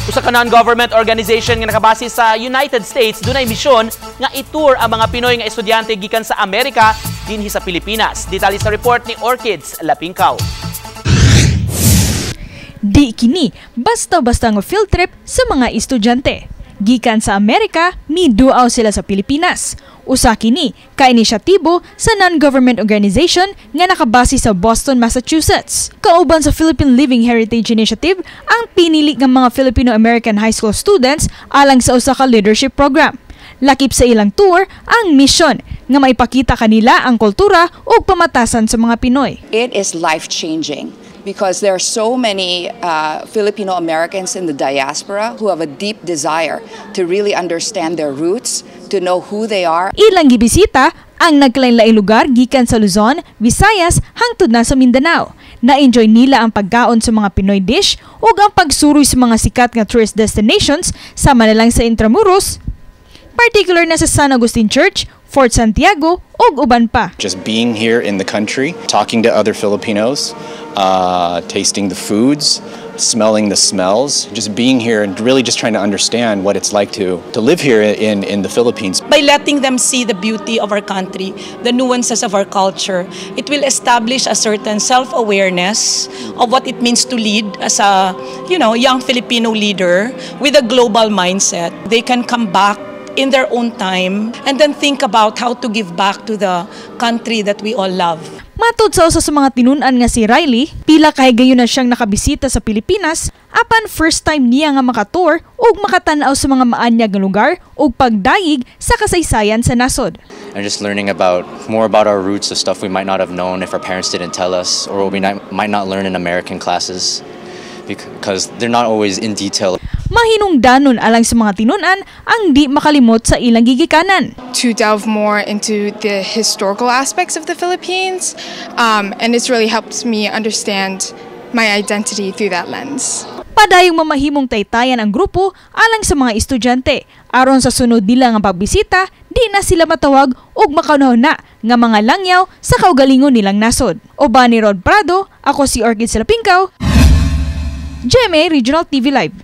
Usa ka non-government organization nga nakabase sa United States dunay misyon nga itour ang mga Pinoy nga estudyante gikan sa Amerika dinhi sa Pilipinas. Detalye sa report ni Orchids Lapingkaw. Di kini basta-basta nga field trip sa mga estudyante. Gikan sa Amerika, miduaw sila sa Pilipinas. Usa kini ka inisyatibo sa non-government organization nga nakabase sa Boston, Massachusetts. Kauban sa Philippine Living Heritage Initiative ang pinili ng mga Filipino-American high school students alang sa usa ka leadership program. Lakip sa ilang tour ang mission nga maipakita kanila ang kultura ug pamatasan sa mga Pinoy. It is life-changing because there are so many Filipino Americans in the diaspora who have a deep desire to really understand their roots, to know who they are. Ilang gibisita ang nagkalain-laing lugar gikan sa Luzon, Visayas hangtod na sa Mindanao. Na-enjoy nila ang pagkaon sa mga Pinoy dish ug ang pagsuroy sa mga sikat nga tourist destinations sama na lang sa Intramuros, particular na sa San Agustin Church, Fort Santiago ug uban pa. Just being here in the country, talking to other Filipinos, tasting the foods, smelling the smells, just being here and really just trying to understand what it's like to live here in the Philippines. By letting them see the beauty of our country, the nuances of our culture, it will establish a certain self-awareness of what it means to lead as a, young Filipino leader with a global mindset. They can come back in their own time and then think about how to give back to the country that we all love. Matod sa usa sa mga tinun-an nga si Riley, pila kahigayon na siyang nakabisita sa Pilipinas apan first time niya nga makatour ug makatan-aw sa mga maanyag nga lugar ug pagdayig sa kasaysayan sa nasod. And just learning more about our roots, the stuff we might not have known if our parents didn't tell us or we might not learn in American classes because they're not always in detail. Mahinungdanon alang sa mga tinun-an ang di makalimot sa ilang gigikanan. To delve more into the historical aspects of the Philippines, and it's really helped me understand my identity through that lens. Padayong mamahimong taytayan ang grupo alang sa mga estudyante. Aron sa sunod nila nga pagbisita, di na sila matawag ug makanahon na nga mga langyaw sa kaugalingon nilang nasod. Oba ni Rod Prado, ako si Orchids Lapingkaw, GMA Regional TV Live.